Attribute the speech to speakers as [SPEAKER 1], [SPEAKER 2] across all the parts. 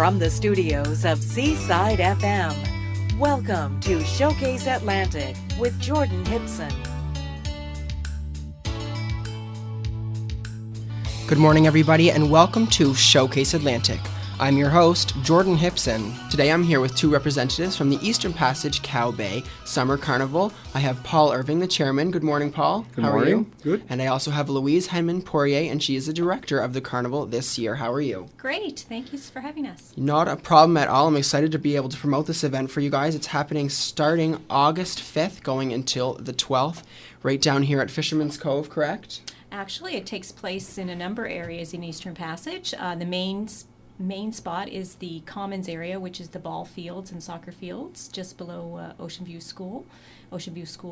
[SPEAKER 1] From the studios of Seaside FM, welcome to Showcase Atlantic with Jordan Hipson.
[SPEAKER 2] Good morning, everybody, and welcome to Showcase Atlantic. I'm your host, Jordan Hipson. Today I'm here with two representatives from the Eastern Passage Cow Bay Summer Carnival. I have Paul Irving, the chairman. Good morning, Paul.
[SPEAKER 3] Good
[SPEAKER 2] How
[SPEAKER 3] morning.
[SPEAKER 2] Are you?
[SPEAKER 3] Good.
[SPEAKER 2] And I also have Louise Henman-Poirier, and she is the director of the carnival this year. How are you?
[SPEAKER 4] Great. Thank you for having us.
[SPEAKER 2] Not a problem at all. I'm excited to be able to promote this event for you guys. It's happening starting August 5th, going until the 12th, right down here at Fisherman's Cove, correct?
[SPEAKER 4] Actually, it takes place in a number of areas in Eastern Passage. The main spot is the Commons area, which is the ball fields and soccer fields just below Ocean View School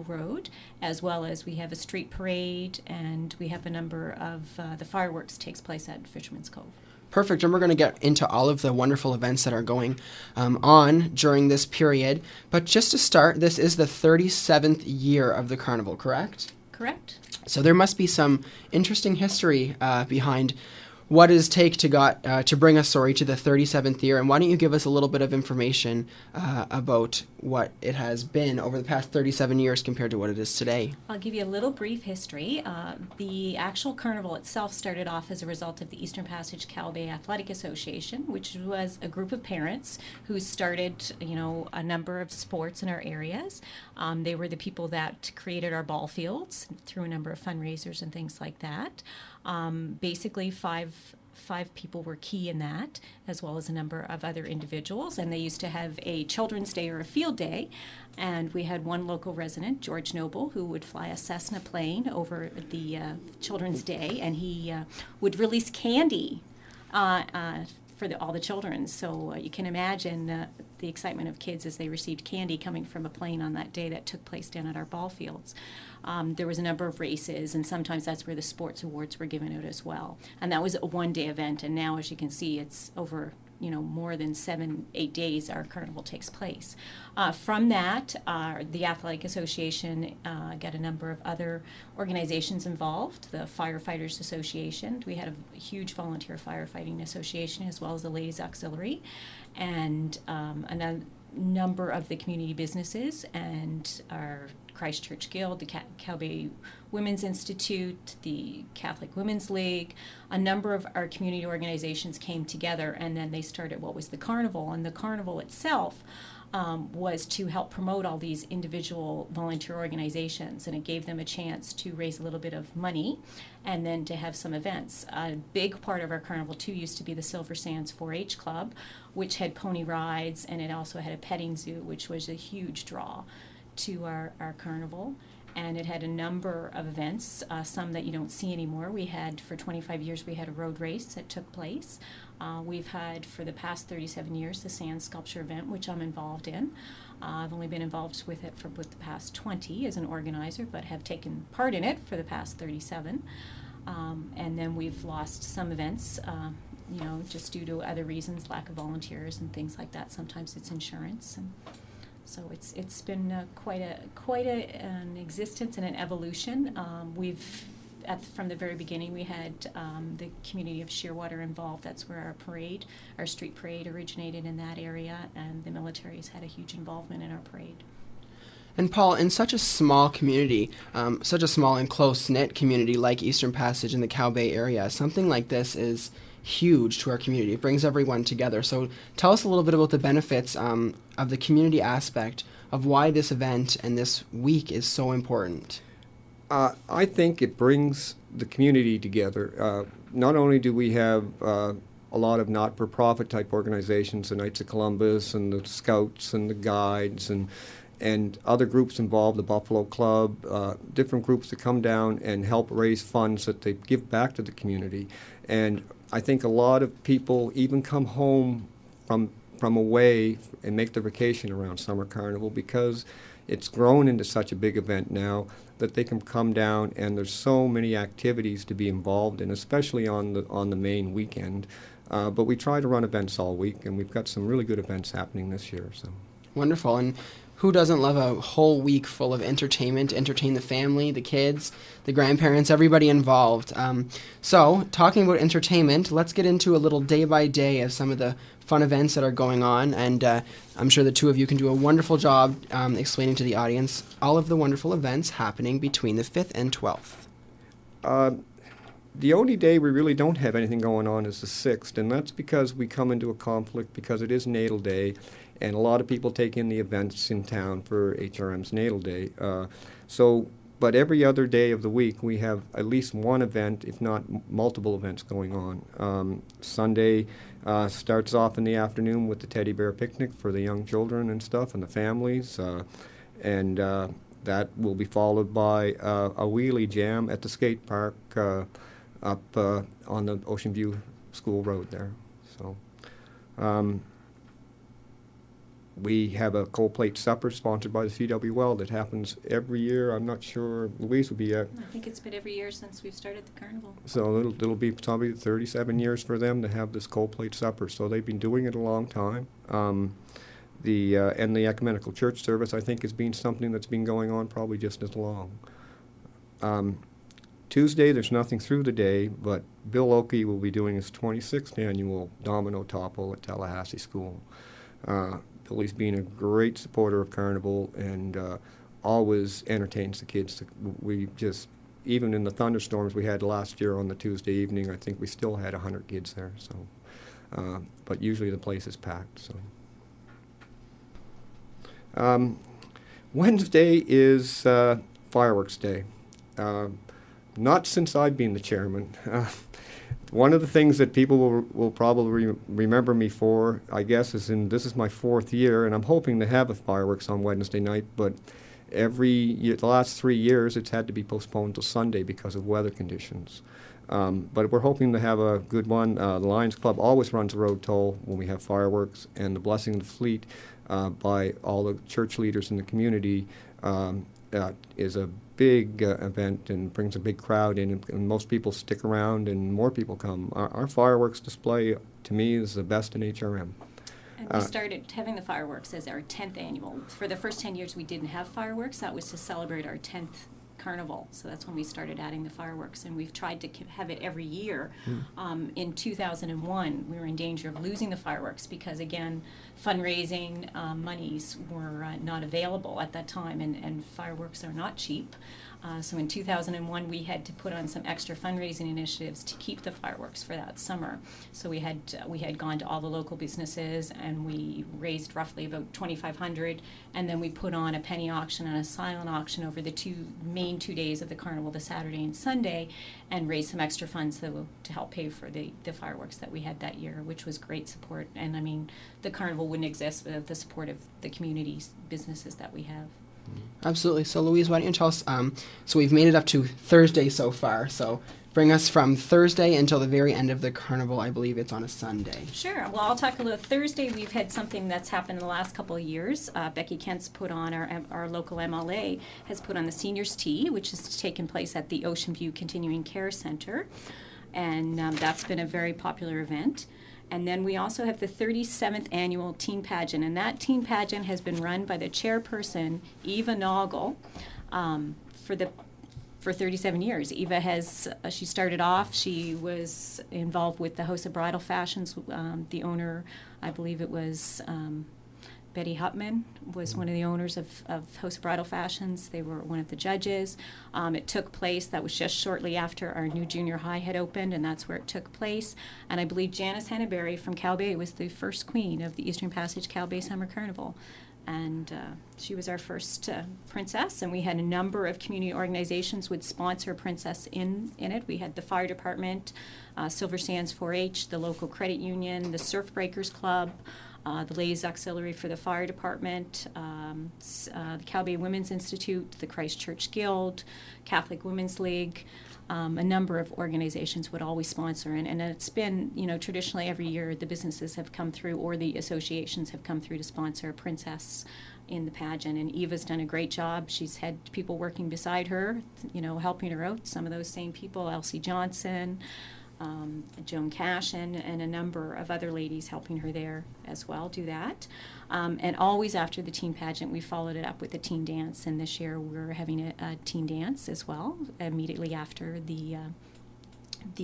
[SPEAKER 4] Road, as well as we have a street parade, and we have a number of the fireworks takes place at Fisherman's Cove.
[SPEAKER 2] Perfect, and we're going to get into all of the wonderful events that are going on during this period. But just to start, this is the 37th year of the carnival, correct?
[SPEAKER 4] Correct.
[SPEAKER 2] So there must be some interesting history behind what does it take to bring us, to the 37th year. And why don't you give us a little bit of information about what it has been over the past 37 years compared to what it is today?
[SPEAKER 4] I'll give you a little brief history. The actual carnival itself started off as a result of the Eastern Passage Cow Bay Athletic Association, which was a group of parents who started, a number of sports in our areas. They were the people that created our ball fields through a number of fundraisers and things like that. Basically, five people were key in that, as well as a number of other individuals. And they used to have a children's day or a field day. And we had one local resident, George Noble, who would fly a Cessna plane over the children's day, and he would release candy for all the children. So you can imagine the excitement of kids as they received candy coming from a plane on that day that took place down at our ball fields. There was a number of races, and sometimes that's where the sports awards were given out as well. And that was a one-day event, and now, as you can see, it's over more than 7-8 days our carnival takes place. From that, the Athletic Association got a number of other organizations involved, the Firefighters Association. We had a huge volunteer firefighting association, as well as the Ladies Auxiliary, and a number of the community businesses, and our Christchurch Guild, the Cow Bay Women's Institute, the Catholic Women's League. A number of our community organizations came together, and then they started what was the carnival. And the carnival itself was to help promote all these individual volunteer organizations, and it gave them a chance to raise a little bit of money and then to have some events. A big part of our carnival too used to be the Silver Sands 4-H Club, which had pony rides, and it also had a petting zoo, which was a huge draw to our carnival. And it had a number of events, some that you don't see anymore. We had, for 25 years, we had a road race that took place. We've had, for the past 37 years, the sand sculpture event, which I'm involved in. I've only been involved with it for the past 20 as an organizer, but have taken part in it for the past 37. And then we've lost some events, just due to other reasons, lack of volunteers and things like that. Sometimes it's insurance. And so it's been quite an existence and an evolution. From the very beginning, we had the community of Shearwater involved. That's where our street parade originated in that area, and the military has had a huge involvement in our parade.
[SPEAKER 2] And Paul, in such a small community, such a small and close-knit community like Eastern Passage in the Cow Bay area, something like this is huge to our community. It brings everyone together. So tell us a little bit about the benefits of the community aspect of why this event and this week is so important.
[SPEAKER 3] I think it brings the community together. Not only do we have a lot of not-for-profit type organizations, the Knights of Columbus and the Scouts and the Guides and other groups involved, the Buffalo Club, different groups that come down and help raise funds that they give back to the community. And I think a lot of people even come home from away and make their vacation around Summer Carnival because it's grown into such a big event now that they can come down, and there's so many activities to be involved in, especially on the main weekend. But we try to run events all week, and we've got some really good events happening this year. So
[SPEAKER 2] wonderful. And who doesn't love a whole week full of entertainment, entertain the family, the kids, the grandparents, everybody involved? So, talking about entertainment, let's get into a little day-by-day of some of the fun events that are going on, and I'm sure the two of you can do a wonderful job explaining to the audience all of the wonderful events happening between the 5th and 12th.
[SPEAKER 3] The only day we really don't have anything going on is the 6th, and that's because we come into a conflict because it is Natal Day, and a lot of people take in the events in town for HRM's Natal Day. But every other day of the week we have at least one event, if not multiple events going on. Sunday starts off in the afternoon with the teddy bear picnic for the young children and stuff and the families, and that will be followed by a wheelie jam at the skate park up on the Ocean View School Road there. So we have a cold plate supper sponsored by the CWL that happens every year. I'm not sure. Louise will be at.
[SPEAKER 4] I think it's been every year since we've started the carnival.
[SPEAKER 3] So it'll be probably 37 years for them to have this cold plate supper. So they've been doing it a long time. And the ecumenical church service, I think, has been something that's been going on probably just as long. Tuesday, there's nothing through the day, but Bill Oakey will be doing his 26th annual Domino Topple at Tallahassee School. Billy's been a great supporter of Carnival and always entertains the kids. We just, even in the thunderstorms we had last year on the Tuesday evening, I think we still had 100 kids there. So, but usually the place is packed. So, Wednesday is Fireworks Day. Not since I've been the chairman. One of the things that people will probably remember me for, I guess, this is my 4th year, and I'm hoping to have a fireworks on Wednesday night, but the last 3 years, it's had to be postponed till Sunday because of weather conditions. But we're hoping to have a good one. The Lions Club always runs a road toll when we have fireworks, and the Blessing of the Fleet by all the church leaders in the community is a big event and brings a big crowd in, and most people stick around and more people come. Our fireworks display, to me, is the best in HRM.
[SPEAKER 4] And we started having the fireworks as our 10th annual. For the first 10 years we didn't have fireworks. That was to celebrate our 10th carnival. So that's when we started adding the fireworks, and we've tried to have it every year. In 2001, we were in danger of losing the fireworks because, again, fundraising monies were not available at that time, and fireworks are not cheap. So in 2001, we had to put on some extra fundraising initiatives to keep the fireworks for that summer. So we had gone to all the local businesses, and we raised roughly about $2,500, and then we put on a penny auction and a silent auction over the main 2 days of the carnival, the Saturday and Sunday, and raised some extra funds to help pay for the fireworks that we had that year, which was great support. And I mean, the carnival wouldn't exist without the support of the community's businesses that we have.
[SPEAKER 2] Absolutely. So, Louise, why don't you tell us, so we've made it up to Thursday so far, so bring us from Thursday until the very end of the carnival. I believe it's on a Sunday.
[SPEAKER 4] Sure. Well, I'll talk a little. Thursday, we've had something that's happened in the last couple of years. Becky Kent's put on, our local MLA has put on the Seniors Tea, which has taken place at the Ocean View Continuing Care Center, and that's been a very popular event. And then we also have the 37th annual teen pageant, and that teen pageant has been run by the chairperson, Eva Noggle, for 37 years. Eva she started off, she was involved with the House of Bridal Fashions. The owner, I believe it was Betty Hutman, was one of the owners of House of Bridal Fashions. They were one of the judges. It took place, that was just shortly after our new junior high had opened, and that's where it took place. And I believe Janice Henneberry from Cow Bay was the first queen of the Eastern Passage Cow Bay Summer Carnival. And she was our first princess, and we had a number of community organizations would sponsor a princess in it. We had the fire department, Silver Sands 4-H, the local credit union, the Surf Breakers Club, the Ladies Auxiliary for the Fire Department, the Cow Bay Women's Institute, the Christ Church Guild, Catholic Women's League. A number of organizations would always sponsor, and it's been, traditionally every year the businesses have come through, or the associations have come through to sponsor a princess in the pageant, and Eva's done a great job. She's had people working beside her, helping her out, some of those same people, Elsie Johnson, Joan Cash and a number of other ladies helping her there as well do that. And always after the teen pageant, we followed it up with a teen dance, and this year we're having a teen dance as well immediately after the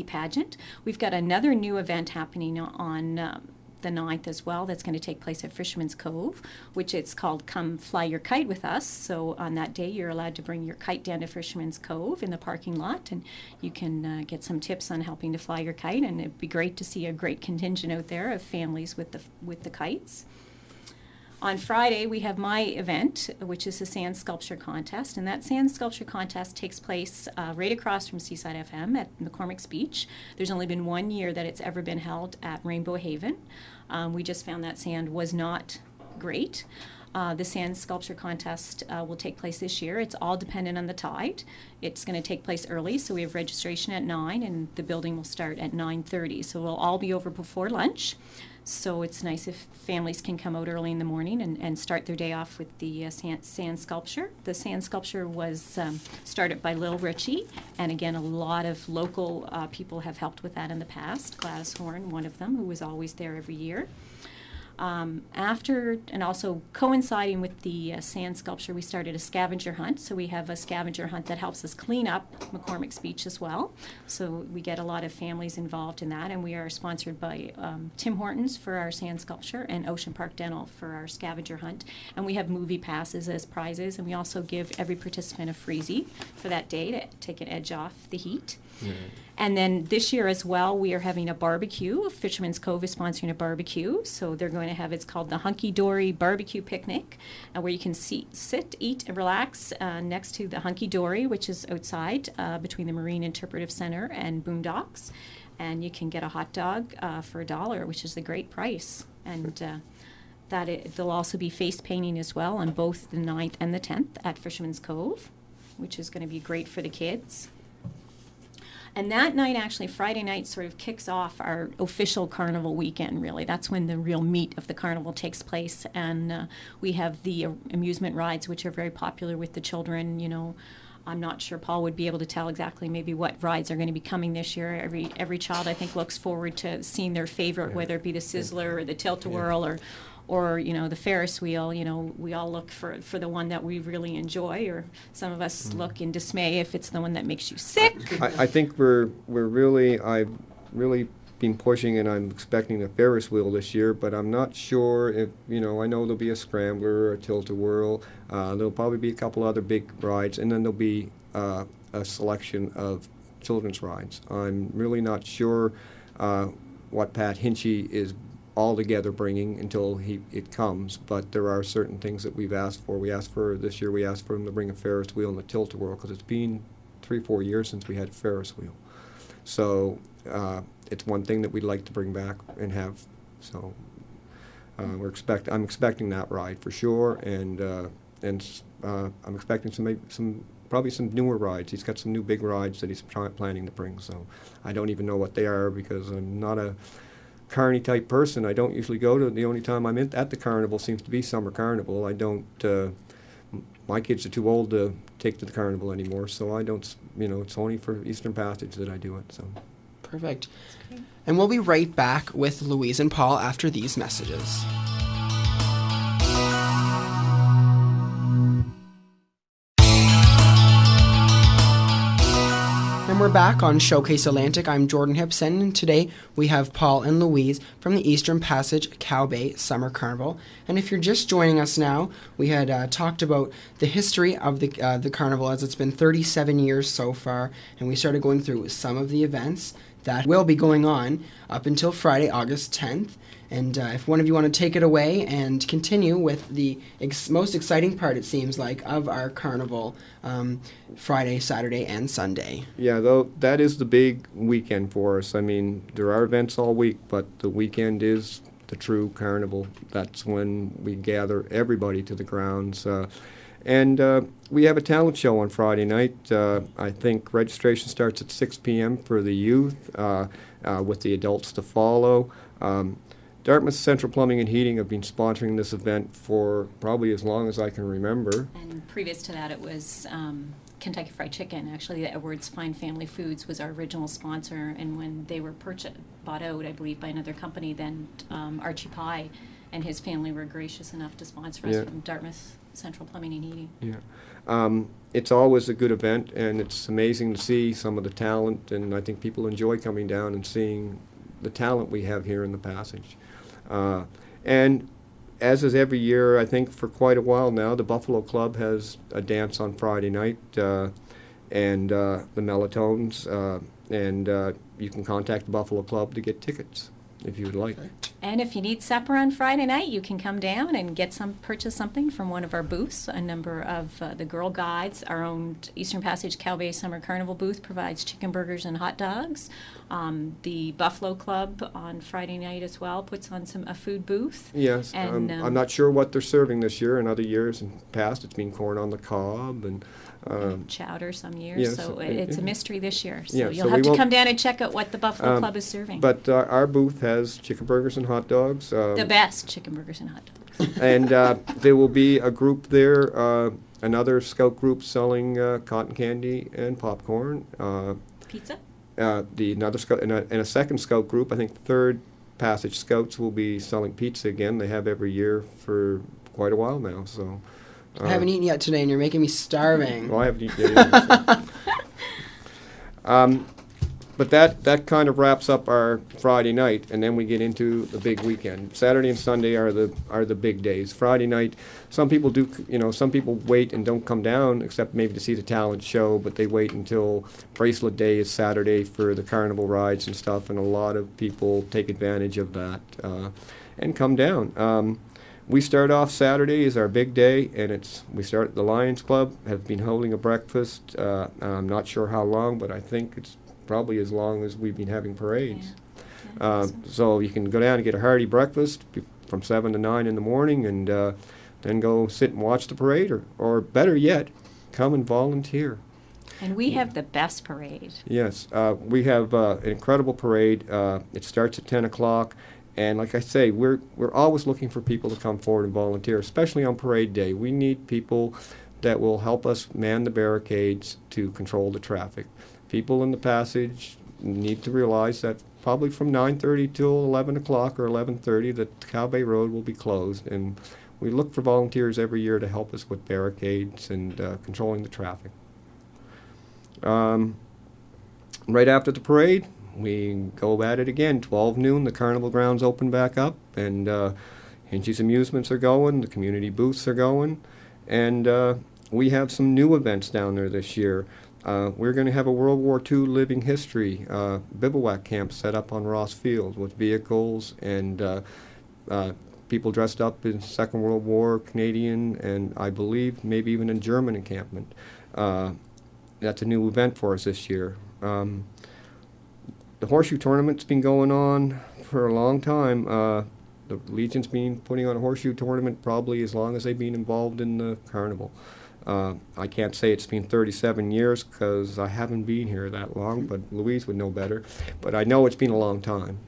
[SPEAKER 4] pageant. We've got another new event happening on the 9th as well that's going to take place at Fisherman's Cove, which it's called Come Fly Your Kite with Us. So on that day you're allowed to bring your kite down to Fisherman's Cove in the parking lot, and you can get some tips on helping to fly your kite, and it'd be great to see a great contingent out there of families with the kites. On Friday, we have my event, which is a sand sculpture contest, and that sand sculpture contest takes place right across from Seaside FM at McCormick's Beach. There's only been 1 year that it's ever been held at Rainbow Haven. We just found that sand was not great. The sand sculpture contest will take place this year. It's all dependent on the tide. It's going to take place early, so we have registration at 9, and the building will start at 9:30. So we'll all be over before lunch. So it's nice if families can come out early in the morning and start their day off with the sand sculpture. The sand sculpture was started by Lil Richie, and again, a lot of local people have helped with that in the past. Gladys Horn, one of them, who was always there every year. After, and also coinciding with the sand sculpture, we started a scavenger hunt. So we have a scavenger hunt that helps us clean up McCormick's Beach as well. So we get a lot of families involved in that, and we are sponsored by Tim Hortons for our sand sculpture and Ocean Park Dental for our scavenger hunt. And we have movie passes as prizes, and we also give every participant a freezie for that day to take an edge off the heat. Mm-hmm. And then this year as well, we are having a barbecue. Fisherman's Cove is sponsoring a barbecue. So they're going to have, it's called the Hunky Dory Barbecue Picnic, where you can sit, eat, and relax next to the Hunky Dory, which is outside between the Marine Interpretive Center and Boondocks. And you can get a hot dog for $1, which is a great price. And there'll also be face painting as well on both the 9th and the 10th at Fisherman's Cove, which is going to be great for the kids. And that night, actually, Friday night, sort of kicks off our official carnival weekend, really. That's when the real meat of the carnival takes place. And we have the amusement rides, which are very popular with the children. You know, I'm not sure Paul would be able to tell exactly maybe what rides are going to be coming this year. Every child, I think, looks forward to seeing their favorite, whether it be the Sizzler or the Tilt-A-Whirl or you know, the Ferris wheel. You know, we all look for the one that we really enjoy, or some of us look in dismay if it's the one that makes you sick.
[SPEAKER 3] I think I've really been pushing, and I'm expecting a Ferris wheel this year, but I'm not sure if, you know, I know there'll be a Scrambler or a Tilt-A-Whirl. There'll probably be a couple other big rides, and then there'll be a selection of children's rides. I'm really not sure what Pat Hinchy is altogether bringing until it comes, but there are certain things that we've asked for. This year we asked for him to bring a Ferris wheel and a Tilt-A-Whirl, because it's been 3-4 years since we had a Ferris wheel. So it's one thing that we'd like to bring back and have. So I'm expecting that ride for sure, and I'm expecting probably some newer rides. He's got some new big rides that he's planning to bring. So I don't even know what they are, because I'm not a carny type person. I don't usually go to, the only time I'm at the carnival seems to be summer carnival. I don't, my kids are too old to take to the carnival anymore, so I don't, you know, it's only for Eastern Passage that I do it. So
[SPEAKER 2] perfect. And we'll be right back with Louise and Paul after these messages. And we're back on Showcase Atlantic. I'm Jordan Hipson, and today we have Paul and Louise from the Eastern Passage Cow Bay Summer Carnival. And if you're just joining us now, we had talked about the history of the carnival, as it's been 37 years so far, and we started going through some of the events that will be going on up until Friday, August 10th. And if one of you want to take it away and continue with the most exciting part, it seems like, of our carnival, Friday, Saturday, and Sunday.
[SPEAKER 3] Yeah, though that is the big weekend for us. I mean, there are events all week, but the weekend is the true carnival. That's when we gather everybody to the grounds. And we have a talent show on Friday night. I think registration starts at 6 p.m. for the youth, with the adults to follow. Dartmouth Central Plumbing and Heating have been sponsoring this event for probably as long as I can remember.
[SPEAKER 4] And previous to that, it was Kentucky Fried Chicken. Actually, the Edwards Fine Family Foods was our original sponsor, and when they were bought out, I believe, by another company, then Archie Pye and his family were gracious enough to sponsor us
[SPEAKER 3] Yeah.
[SPEAKER 4] from Dartmouth Central Plumbing and Heating.
[SPEAKER 3] Yeah. It's always a good event, and it's amazing to see some of the talent, and I think people enjoy coming down and seeing the talent we have here in the Passage. And as is every year, I think for quite a while now, the Buffalo Club has a dance on Friday night, and the Melatones, and you can contact the Buffalo Club to get tickets if you would like.
[SPEAKER 4] And if you need supper on Friday night, you can come down and purchase something from one of our booths. A number of the Girl Guides, our own Eastern Passage Cow Bay Summer Carnival booth provides chicken burgers and hot dogs. The Buffalo Club on Friday night as well puts on a food booth.
[SPEAKER 3] Yes,
[SPEAKER 4] And,
[SPEAKER 3] I'm not sure what they're serving this year. In other years in past, it's been corn on the cob and
[SPEAKER 4] chowder some years,
[SPEAKER 3] yes,
[SPEAKER 4] so it's a mystery this year. So
[SPEAKER 3] Yeah,
[SPEAKER 4] you'll
[SPEAKER 3] so
[SPEAKER 4] have
[SPEAKER 3] we
[SPEAKER 4] to
[SPEAKER 3] won't-
[SPEAKER 4] come down and check out what the Buffalo Club is serving.
[SPEAKER 3] But our booth has chicken burgers and hot dogs.
[SPEAKER 4] The best chicken burgers and hot dogs.
[SPEAKER 3] And there will be a group there, another scout group selling cotton candy and popcorn.
[SPEAKER 4] Pizza?
[SPEAKER 3] Another scout and a second scout group. I think Third Passage Scouts will be selling pizza again. They have every year for quite a while now. So
[SPEAKER 2] I haven't eaten yet today, and you're making me starving.
[SPEAKER 3] well, I haven't eaten yet either, so. But that kind of wraps up our Friday night, and then we get into the big weekend. Saturday and Sunday are the big days. Friday night, some people wait and don't come down, except maybe to see the talent show, but they wait until Bracelet Day is Saturday for the carnival rides and stuff, and a lot of people take advantage of that and come down. We start off Saturday is our big day, and we start at the Lions Club. Have been holding a breakfast. I'm not sure how long, but I think it's probably as long as we've been having parades.
[SPEAKER 4] Yeah,
[SPEAKER 3] so you can go down and get a hearty breakfast from 7 to 9 in the morning, and then go sit and watch the parade, or better yet, come and volunteer.
[SPEAKER 4] And we have the best parade.
[SPEAKER 3] Yes, we have an incredible parade. It starts at 10 o'clock, and like I say, we're always looking for people to come forward and volunteer, especially on parade day. We need people that will help us man the barricades to control the traffic. People in the Passage need to realize that probably from 9:30 till 11 o'clock or 11:30 that Cow Bay Road will be closed, and we look for volunteers every year to help us with barricades and controlling the traffic. Right after the parade, we go at it again. 12 noon, the carnival grounds open back up, and Hinchy's Amusements are going, the community booths are going, and we have some new events down there this year. We're going to have a World War II living history bivouac camp set up on Ross Field with vehicles and people dressed up in Second World War, Canadian, and I believe maybe even in German encampment. That's a new event for us this year. The horseshoe tournament's been going on for a long time. The Legion's been putting on a horseshoe tournament probably as long as they've been involved in the carnival. I can't say it's been 37 years because I haven't been here that long, but Louise would know better. But I know it's been a long time.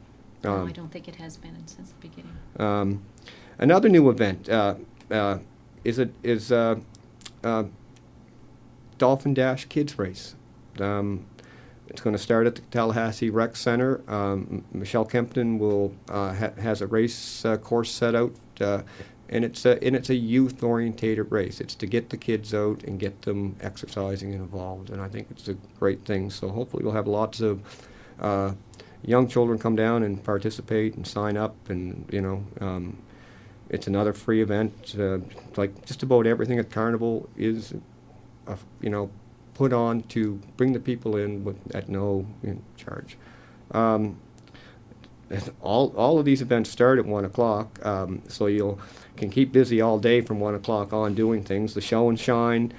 [SPEAKER 4] No, I don't think it has been since the beginning.
[SPEAKER 3] Another new event is Dolphin Dash Kids Race. It's going to start at the Tallahassee Rec Center. Michelle Kempton has a race course set out. And it's a youth-orientated race. It's to get the kids out and get them exercising and involved, and I think it's a great thing. So hopefully we'll have lots of young children come down and participate and sign up, and it's another free event. Like just about everything at Carnival is, put on to bring the people in at no charge. All of these events start at 1 o'clock, so you can keep busy all day from 1 o'clock on doing things. The show and shine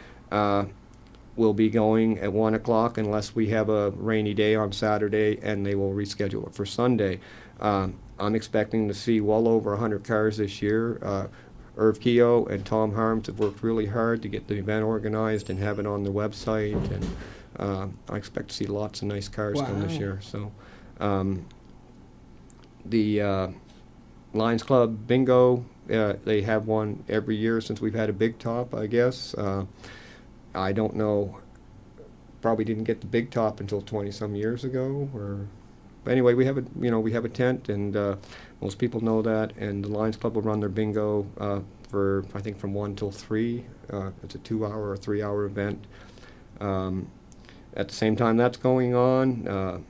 [SPEAKER 3] will be going at 1 o'clock unless we have a rainy day on Saturday, and they will reschedule it for Sunday. I'm expecting to see well over 100 cars this year. Irv Keogh and Tom Harms have worked really hard to get the event organized and have it on the website, and I expect to see lots of nice cars come this year. So. The Lions Club Bingo, they have one every year since we've had a big top, I guess. I don't know probably didn't get the big top until 20-some years ago. But anyway, we have a tent, and most people know that. And the Lions Club will run their bingo for, I think, from 1 till 3. It's a 2-hour or 3-hour event. At the same time that's going on,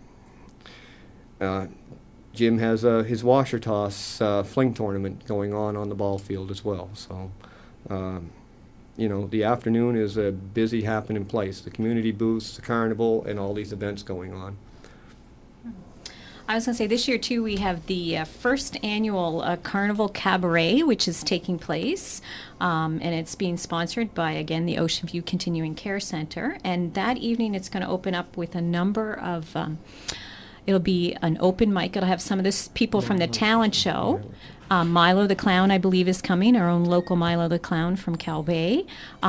[SPEAKER 3] Jim has his washer toss fling tournament going on the ball field as well. So, the afternoon is a busy happening place. The community booths, the carnival, and all these events going on.
[SPEAKER 4] I was going to say, this year, too, we have the first annual Carnival Cabaret, which is taking place, and it's being sponsored by, again, the Ocean View Continuing Care Center. And that evening, it's going to open up with a number of, it'll be an open mic. It'll have some of the people from the talent show. Milo the Clown, I believe, is coming, our own local Milo the Clown from Cal Bay.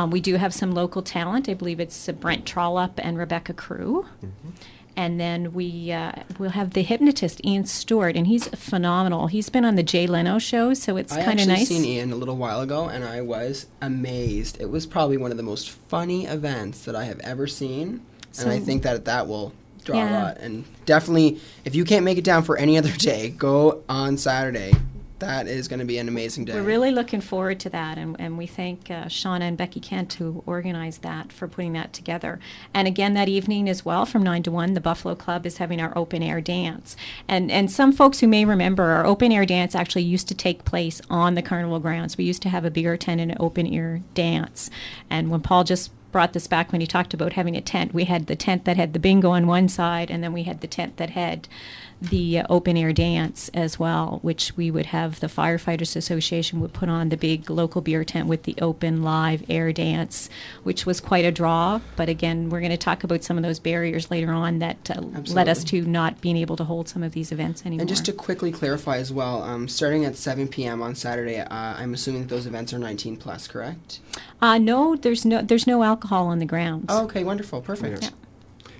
[SPEAKER 4] We do have some local talent. I believe it's Brent Trollope and Rebecca Crew. Mm-hmm. And then we'll have the hypnotist, Ian Stewart, and he's phenomenal. He's been on the Jay Leno show, so it's kind of nice.
[SPEAKER 2] I actually seen Ian a little while ago, and I was amazed. It was probably one of the most funny events that I have ever seen, and I think that will draw a lot. And definitely, if you can't make it down for any other day, go on Saturday. That is going to be an amazing day.
[SPEAKER 4] We're really looking forward to that, and we thank Shauna and Becky Kent who organized that for putting that together. And again, that evening as well, from 9 to 1, the Buffalo Club is having our open air dance. And some folks who may remember, our open air dance actually used to take place on the carnival grounds. We used to have a beer tent and an open air dance. And when Paul just brought this back, when he talked about having a tent, we had the tent that had the bingo on one side, and then we had the tent that had the open air dance as well, which we would have the Firefighters Association would put on the big local beer tent with the open live air dance, which was quite a draw. But again, we're going to talk about some of those barriers later on that led us to not being able to hold some of these events anymore.
[SPEAKER 2] And just to quickly clarify as well, starting at 7 p.m. on Saturday, I'm assuming that those events are 19 plus, correct?
[SPEAKER 4] No, there's no alcohol on the grounds.
[SPEAKER 2] Oh, okay, wonderful, perfect.
[SPEAKER 4] Yeah.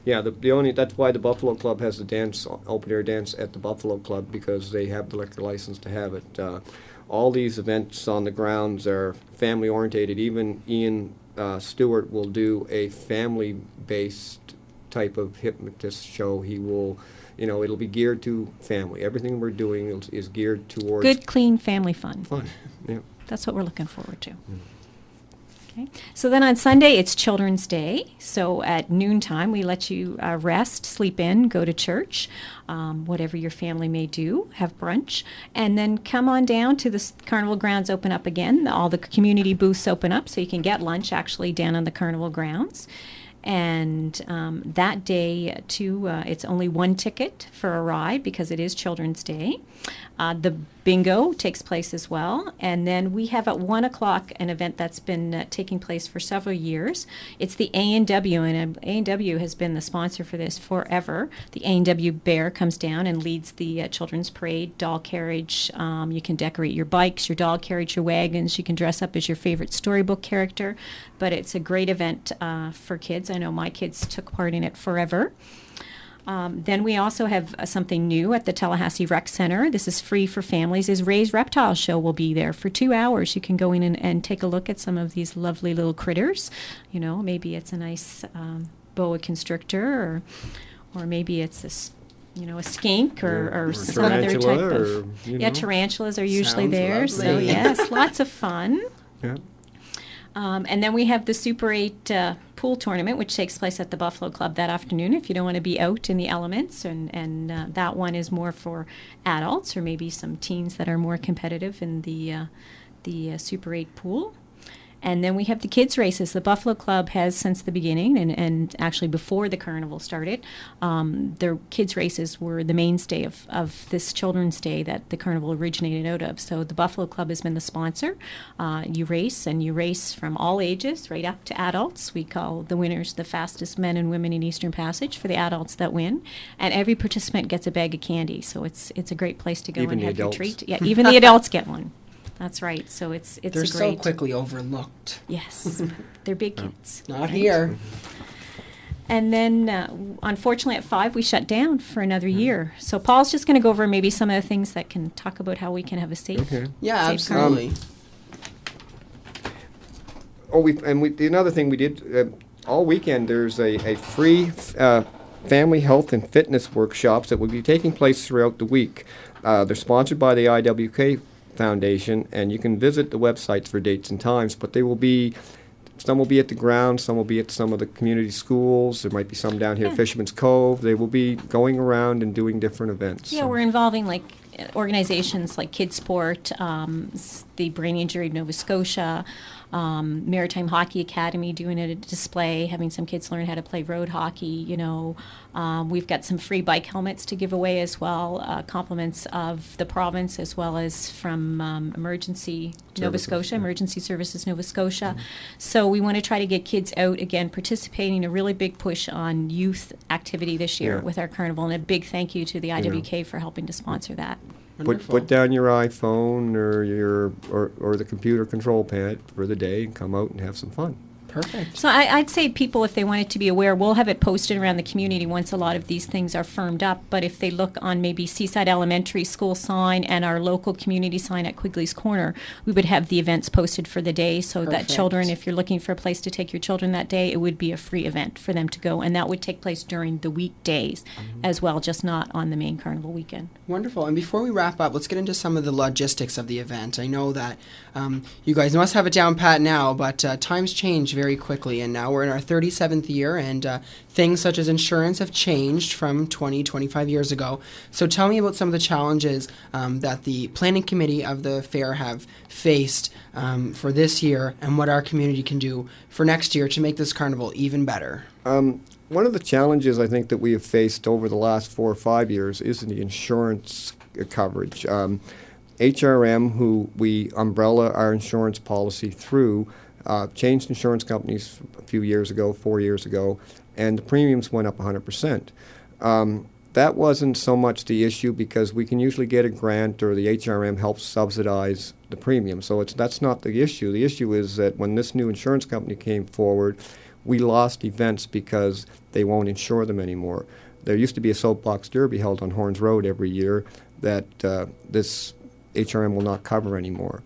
[SPEAKER 3] Yeah, that's why the Buffalo Club has the dance, open air dance at the Buffalo Club, because they have the liquor license to have it. All these events on the grounds are family orientated. Even Ian Stewart will do a family-based type of hypnotist show. He will, it'll be geared to family. Everything we're doing is geared towards
[SPEAKER 4] good, clean family fun.
[SPEAKER 3] Yeah.
[SPEAKER 4] That's what we're looking forward to. Okay. So then on Sunday, it's Children's Day. So at noontime, we let you rest, sleep in, go to church, whatever your family may do, have brunch, and then come on down to the carnival grounds, open up again. All the community booths open up, so you can get lunch actually down on the carnival grounds. And that day, too, it's only one ticket for a ride because it is Children's Day. The bingo takes place as well. And then we have at 1 o'clock an event that's been taking place for several years. It's the A&W, and A&W has been the sponsor for this forever. The A&W Bear comes down and leads the children's parade, doll carriage. You can decorate your bikes, your doll carriage, your wagons. You can dress up as your favorite storybook character. But it's a great event for kids. I know my kids took part in it forever. Then we also have something new at the Tallahassee Rec Center. This is free for families. Is Ray's Reptile Show will be there for 2 hours. You can go in and take a look at some of these lovely little critters. Maybe it's a nice boa constrictor, or maybe it's a skink or some other type of... tarantulas are usually
[SPEAKER 2] Sounds
[SPEAKER 4] there.
[SPEAKER 2] lovely.
[SPEAKER 4] So yes, lots of fun.
[SPEAKER 3] Yeah.
[SPEAKER 4] And then we have the Super 8 pool tournament, which takes place at the Buffalo Club that afternoon if you don't want to be out in the elements. And that one is more for adults or maybe some teens that are more competitive in the Super 8 pool. And then we have the kids' races. The Buffalo Club has, since the beginning, and actually before the carnival started, their kids' races were the mainstay of this Children's Day that the carnival originated out of. So the Buffalo Club has been the sponsor. You race from all ages, right up to adults. We call the winners the fastest men and women in Eastern Passage for the adults that win. And every participant gets a bag of candy, so it's a great place to go
[SPEAKER 3] Even
[SPEAKER 4] and
[SPEAKER 3] the
[SPEAKER 4] have
[SPEAKER 3] adults.
[SPEAKER 4] your treat. Yeah, even the adults get one. That's right. So it's
[SPEAKER 2] They're
[SPEAKER 4] a great.
[SPEAKER 2] so quickly overlooked.
[SPEAKER 4] Yes, they're big kids.
[SPEAKER 2] Not here.
[SPEAKER 4] And then, unfortunately, at 5 we shut down for another year. So Paul's just going to go over maybe some of the things that can talk about how we can have a safe.
[SPEAKER 3] Okay.
[SPEAKER 2] Yeah,
[SPEAKER 4] safe
[SPEAKER 2] absolutely.
[SPEAKER 3] Another thing we did, all weekend there's a free family health and fitness workshops that will be taking place throughout the week. They're sponsored by the IWK Foundation, and you can visit the websites for dates and times, but they will be, some will be at the ground, some will be at some of the community schools, there might be some down here at Fisherman's Cove. They will be going around and doing different events.
[SPEAKER 4] Yeah,
[SPEAKER 3] So-
[SPEAKER 4] we're involving like organizations like Kids Sport, the Brain Injury Nova Scotia, Maritime Hockey Academy doing a display, having some kids learn how to play road hockey. We've got some free bike helmets to give away as well, compliments of the province as well as from Emergency Nova
[SPEAKER 3] Services,
[SPEAKER 4] Scotia,
[SPEAKER 3] yeah.
[SPEAKER 4] Emergency Services Nova Scotia. So we want to try to get kids out again, participating. A really big push on youth activity this year
[SPEAKER 3] Yeah.
[SPEAKER 4] with our carnival, and a big thank you to the IWK for helping to sponsor that.
[SPEAKER 3] Put down your iPhone or or the computer control pad for the day and come out and have some fun.
[SPEAKER 2] Perfect.
[SPEAKER 4] So I'd say people, if they wanted to be aware, we'll have it posted around the community once a lot of these things are firmed up. But if they look on maybe Seaside Elementary School sign and our local community sign at Quigley's Corner, we would have the events posted for the day so that
[SPEAKER 2] Perfect.
[SPEAKER 4] children, if you're looking for a place to take your children that day, it would be a free event for them to go. And that would take place during the weekdays as well, just not on the main carnival weekend.
[SPEAKER 2] Wonderful. And before we wrap up, let's get into some of the logistics of the event. I know that you guys must have it down pat now, but times change very quickly, and now we're in our 37th year, and things such as insurance have changed from 20, 25 years ago. So tell me about some of the challenges that the planning committee of the fair have faced for this year, and what our community can do for next year to make this carnival even better.
[SPEAKER 3] One of the challenges I think that we have faced over the last 4 or 5 years is the insurance coverage. HRM, who we umbrella our insurance policy through, changed insurance companies a few years ago, 4 years ago, and the premiums went up 100%. That wasn't so much the issue because we can usually get a grant or the HRM helps subsidize the premium. So that's not the issue. The issue is that when this new insurance company came forward, we lost events because they won't insure them anymore. There used to be a soapbox derby held on Horns Road every year that this HRM will not cover anymore.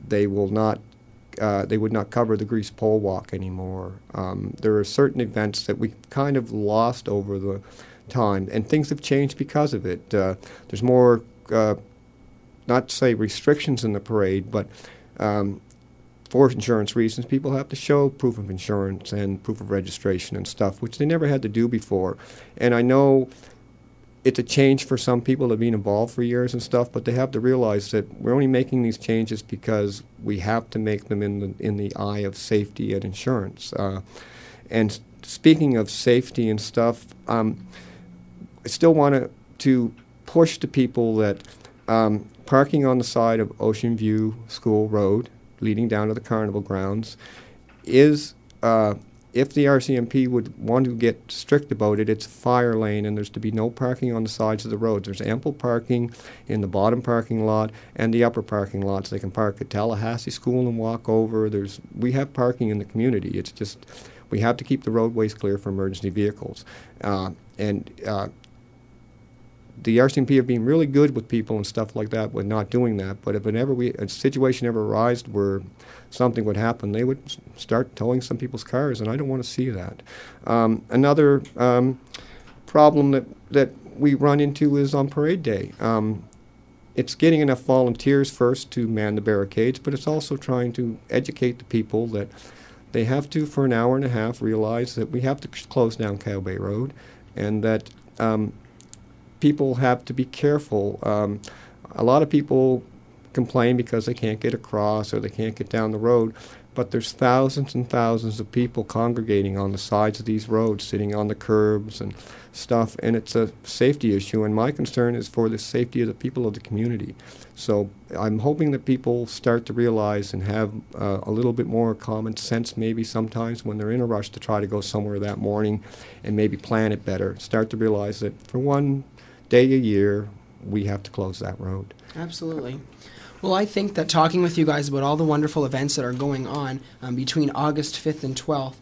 [SPEAKER 3] They would not cover the Grease Pole Walk anymore. There are certain events that we kind of lost over the time, and things have changed because of it. There's more, not to say restrictions in the parade, but for insurance reasons, people have to show proof of insurance and proof of registration and stuff, which they never had to do before. And I know it's a change for some people that have been involved for years and stuff, but they have to realize that we're only making these changes because we have to make them in the eye of safety and insurance. And speaking of safety and stuff, I still want to push to people that parking on the side of Ocean View School Road, leading down to the carnival grounds, is if the RCMP would want to get strict about it, it's a fire lane, and there's to be no parking on the sides of the road. There's ample parking in the bottom parking lot and the upper parking lots. They can park at Tallahassee School and walk over. We have parking in the community. It's just we have to keep the roadways clear for emergency vehicles. The RCMP have been really good with people and stuff like that with not doing that. But if a situation ever arose where something would happen, they would start towing some people's cars, and I don't want to see that. Another problem that we run into is on parade day. It's getting enough volunteers first to man the barricades, but it's also trying to educate the people that they have to, for an hour and a half, realize that we have to close down Cow Bay Road, and that people have to be careful. A lot of people complain because they can't get across or they can't get down the road, but there's thousands and thousands of people congregating on the sides of these roads, sitting on the curbs and stuff, and it's a safety issue, and my concern is for the safety of the people of the community. So I'm hoping that people start to realize and have a little bit more common sense maybe sometimes when they're in a rush to try to go somewhere that morning, and maybe plan it better. Start to realize that for one day a year, we have to close that road.
[SPEAKER 2] Absolutely. Well, I think that talking with you guys about all the wonderful events that are going on between August 5th and 12th,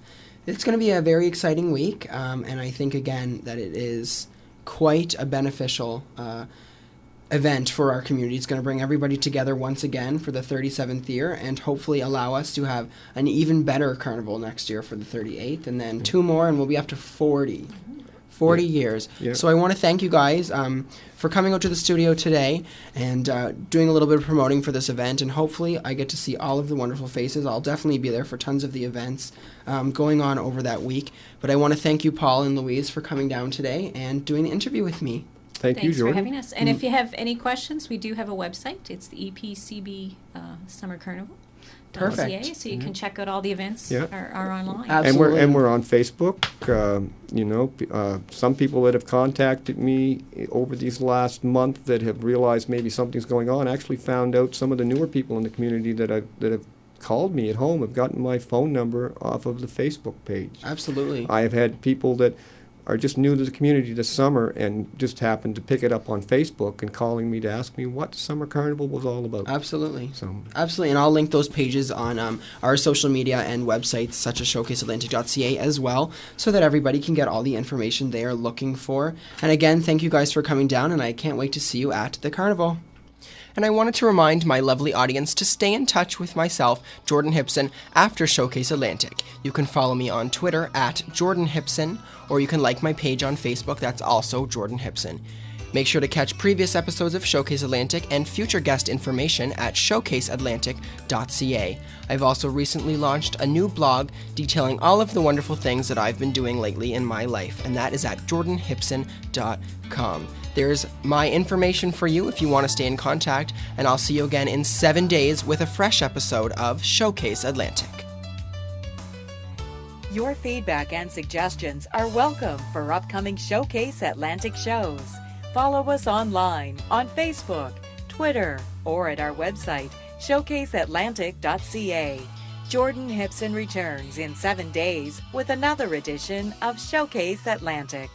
[SPEAKER 2] it's going to be a very exciting week, and I think, again, that it is quite a beneficial event for our community. It's going to bring everybody together once again for the 37th year and hopefully allow us to have an even better carnival next year for the 38th, and then 2 more, and we'll be up to 40. 40 years.
[SPEAKER 3] Yeah.
[SPEAKER 2] So I want to thank you guys for coming out to the studio today and doing a little bit of promoting for this event, and hopefully I get to see all of the wonderful faces. I'll definitely be there for tons of the events going on over that week. But I want to thank you, Paul and Louise, for coming down today and doing the interview with me.
[SPEAKER 3] Thank you,
[SPEAKER 4] Thanks
[SPEAKER 3] Jordan.
[SPEAKER 4] for having us. And if you have any questions, we do have a website. It's the EPCB Summer Carnival.
[SPEAKER 2] Perfect.
[SPEAKER 4] .ca, so you can check out all the events
[SPEAKER 3] Yeah.
[SPEAKER 4] are online.
[SPEAKER 2] Absolutely.
[SPEAKER 3] And we're on Facebook. Some people that have contacted me over these last month that have realized maybe something's going on actually found out. Some of the newer people in the community that have called me at home have gotten my phone number off of the Facebook page.
[SPEAKER 2] Absolutely.
[SPEAKER 3] I have had people that are just new to the community this summer and just happened to pick it up on Facebook and calling me to ask me what Summer Carnival was all about.
[SPEAKER 2] Absolutely.
[SPEAKER 3] So
[SPEAKER 2] Absolutely, and I'll link those pages on our social media and websites such as showcaseatlantic.ca as well, so that everybody can get all the information they are looking for. And again, thank you guys for coming down, and I can't wait to see you at the carnival. And I wanted to remind my lovely audience to stay in touch with myself, Jordan Hipson, after Showcase Atlantic. You can follow me on Twitter at Jordan Hipson, or you can like my page on Facebook, that's also Jordan Hipson. Make sure to catch previous episodes of Showcase Atlantic and future guest information at showcaseatlantic.ca. I've also recently launched a new blog detailing all of the wonderful things that I've been doing lately in my life, and that is at jordanhipson.com. There's my information for you if you want to stay in contact, and I'll see you again in 7 days with a fresh episode of Showcase Atlantic.
[SPEAKER 1] Your feedback and suggestions are welcome for upcoming Showcase Atlantic shows. Follow us online on Facebook, Twitter, or at our website, showcaseatlantic.ca. Jordan Hipson returns in 7 days with another edition of Showcase Atlantic.